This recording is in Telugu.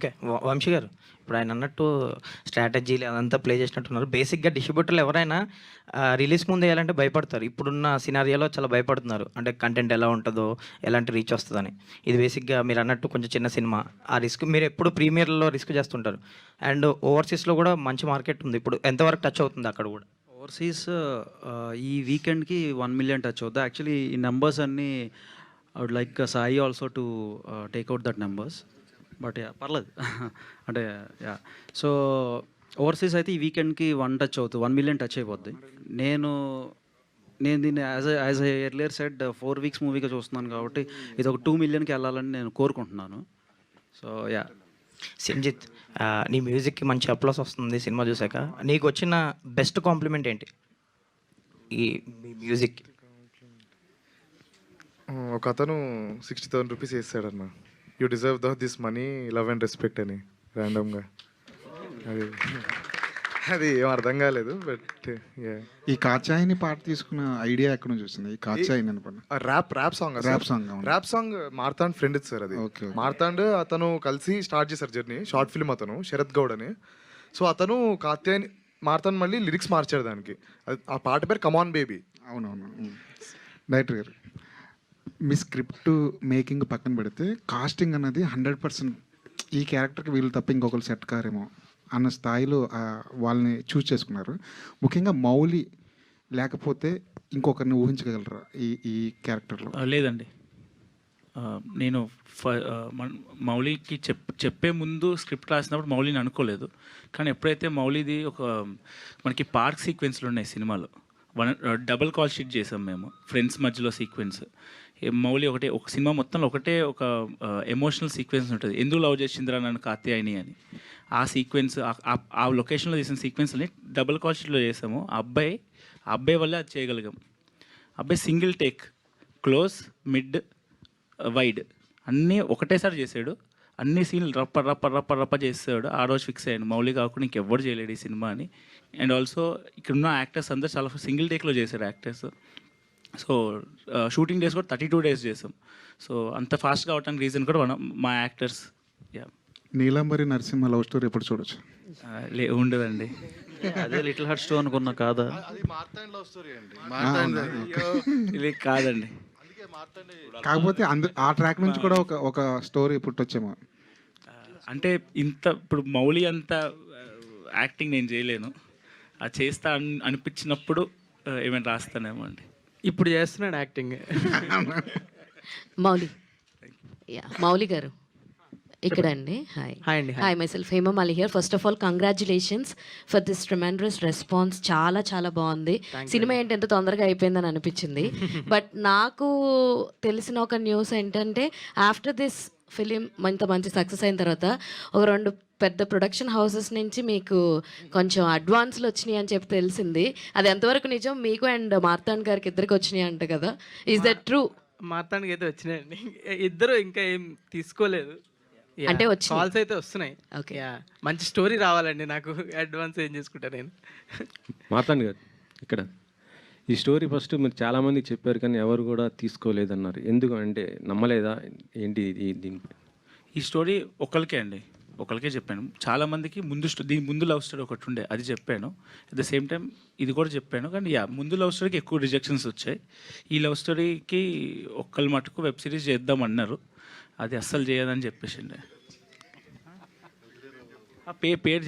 ఓకే. వంశీ గారు, ఇప్పుడు ఆయన అన్నట్టు స్ట్రాటజీలు అదంతా ప్లే చేసినట్టున్నారు. బేసిక్‌గా డిస్ట్రిబ్యూటర్లు ఎవరైనా రిలీజ్‌కి ముందు ఎయాలంటే భయపడతారు. ఇప్పుడున్న సినారియోలో చాలా భయపడుతున్నారు. అంటే కంటెంట్ ఎలా ఉంటదో, ఎలాంటి రీచ్ వస్తదని. ఇది బేసిక్‌గా మీరన్నట్టు కొంచెం చిన్న సినిమా. ఆ రిస్క్ మీరెప్పుడు ప్రీమియర్‌లో రిస్క్ చేస్తుంటారు. అండ్ ఓవర్‌సీస్‌లో కూడా మంచి మార్కెట్ ఉంది. ఇప్పుడు ఎంతవరకు టచ్ అవుతుంది అక్కడ కూడా? ఓవర్సీస్ ఈ వీకెండ్‌కి 1,000,000 టచ్ అవుద్ది. యాక్చువల్లీ ఈ నంబర్స్ అన్నీ I would like Sai also to take out that numbers. But yeah! పర్లేదు. అంటే యాహ్! సో, ఓవర్సీస్ అయితే ఈ వీకెండ్‌కి 1 టచ్ అవుతుంది. 1,000,000 టచ్ అయిపోద్ది. నేను నేను దీన్ని as I earlier said 4 weeks మూవీగా చూస్తున్నాను కాబట్టి ఇది ఒక 2,000,000కి వెళ్ళాలని నేను కోరుకుంటున్నాను. So, yeah! సింజిత్, నీ మ్యూజిక్‌కి మంచి అప్లాస్ వస్తుంది సినిమా చూసాక. నీకొచ్చిన బెస్ట్ కాంప్లిమెంట్ ఏంటి? ఈ మీ మ్యూజిక్‌కి? ఒకతను 60,000 రూపీస్ ఏసాడన్న. You deserve this money, love and respect అని ర్యాండమ్‌గా. అది అది ఏం అర్థం కాలేదు. But yeah! ఈ 'కాచాయిని' పాట తీసుకున్న ఐడియా ఎక్కడి నుంచి వచ్చింది? ఈ 'కాచాయిని' అని పాట. ర్యాప్ సాంగ్ ర్యాప్ సాంగ్ అవును. Rap song Martand friend sir అది. ఓకే. మార్తాండ్ అతను కలిసి స్టార్ట్ చేశారు జర్నీ. షార్ట్ ఫిల్మ్ అతను శరత్ గౌడ్ అని. సో అతను కాత్యాయని మార్తాండ్ మళ్ళీ లిరిక్స్ మార్చాడు దానికి. ఆ పాట పేరు కమాన్ బేబీ. అవునవును. డైరెక్టర్ గారు, మీ స్క్రిప్ట్ మేకింగ్ పక్కన పెడితే కాస్టింగ్ అన్నది 100% ఈ క్యారెక్టర్కి వీళ్ళు తప్ప ఇంకొకరు సెట్ కారేమో అన్న స్థాయిలో వాళ్ళని చూస్ చేసుకున్నారు. ముఖ్యంగా మౌలి లేకపోతే ఇంకొకరిని ఊహించగలరా ఈ ఈ క్యారెక్టర్లో? లేదండి. నేను మౌలికి చెప్పే ముందు స్క్రిప్ట్ రాసినప్పుడు మౌలిని అనుకోలేదు. కానీ ఎప్పుడైతే మౌలిది మనకి పార్క్ సీక్వెన్స్లు ఉన్నాయి సినిమాలో, డబుల్ కాల్ షీట్ చేసాం మేము, ఫ్రెండ్స్ మధ్యలో సీక్వెన్స్. మౌలి ఒక సినిమా మొత్తంలో ఒక ఎమోషనల్ సీక్వెన్స్ ఉంటుంది, ఎందుకు లవ్ చేసిందిరా నన్ను కాత్యాయని అని. ఆ సీక్వెన్స్ ఆ లొకేషన్లో చేసిన సీక్వెన్స్ని డబుల్ కాల్ షీట్లో చేసాము. ఆ అబ్బాయి వల్లే అది చేయగలిగాం. అబ్బాయి single take, close, mid, wide అన్నీ ఒకటేసారి చేసాడు. అన్ని సీన్లు రప్ప చేసాడు. ఆ రోజు ఫిక్స్ అయ్యాను, మౌలి కాకుండా ఇంకెవ్వరు చేయలేడు ఈ సినిమా అని. అండ్ ఆల్సో ఇక్కడున్న యాక్టర్స్ అందరూ చాలా సింగిల్ టేక్లో చేశారు యాక్టర్స్. సో షూటింగ్ డేస్ కూడా 32 డేస్ చేసాం. సో అంత ఫాస్ట్గా అవడానికి రీజన్ కూడా మా actors. Yeah. Neelambari Narasimha love story ఎప్పుడు చూడొచ్చు? ఉండదండి. అదే లిటిల్ హార్ట్ స్టోన్ అనుకున్నా కాదా? ఇది కాదండి. కాకపోతే ఆ ట్రాక్ నుంచి కూడా ఒక స్టోరీ పుట్టొచ్చేమో. అంటే ఇప్పుడు మౌలి అంత యాక్టింగ్ నేను చేయలేను. అది చేస్తా అనిపించినప్పుడు ఏమైనా రాస్తానేమో అండి. ఇప్పుడు చేస్తున్నాడు యాక్టింగ్. మౌలి, మౌలి గారు ఇక్కడ అండి. హాయ్ అండి. Hi, myself Hema Mali here. First of all congratulations for this tremendous response. చాలా చాలా బాగుంది. సినిమా ఏంటి ఎంత తొందరగా అయిపోయిందని అనిపించింది. బట్ నాకు తెలిసిన ఒక న్యూస్ ఏంటంటే ఆఫ్టర్ దిస్ ఫిలిం ఇంత మంచి సక్సెస్ అయిన తర్వాత ఒక 2 పెద్ద ప్రొడక్షన్ హౌసెస్ నుంచి మీకు కొంచెం అడ్వాన్స్లు వచ్చినాయి అని చెప్పి తెలిసింది. అది ఎంతవరకు నిజం? మీకు అండ్ మార్తాండ్ గారికి ఇద్దరికి వచ్చినాయి అంట కదా, ఈజ్ దట్ ట్రూ? మార్తాండ్కి అయితే వచ్చినాయండి. ఇద్దరు ఇంకా ఏం తీసుకోలేదు. అంటే కాల్స్ అయితే వస్తున్నాయి. ఓకే. మంచి స్టోరీ రావాలండి నాకు. అడ్వాన్స్ ఏం చేసుకుంటా నేను. మార్తాండ్ గారు, ఇక్కడ ఈ స్టోరీ ఫస్ట్ మీరు చాలామందికి చెప్పారు కానీ ఎవరు కూడా తీసుకోలేదన్నారు. ఎందుకు అంటే నమ్మలేదా ఏంటి దీనిపై? ఈ స్టోరీ ఒకరికే చెప్పాను. చాలామందికి దీని ముందు లవ్ స్టోరీ ఒకటి ఉండే, అది చెప్పాను. అట్ ద సేమ్ టైం ఇది కూడా చెప్పాను. కానీ ముందు లవ్ స్టోరీకి ఎక్కువ రిజెక్షన్స్ వచ్చాయి. ఈ లవ్ స్టోరీకి ఒక్కరి మటుకు వెబ్ సిరీస్ చేద్దామన్నారు. అది అస్సలు చేయదని చెప్పేసిండే. పేరు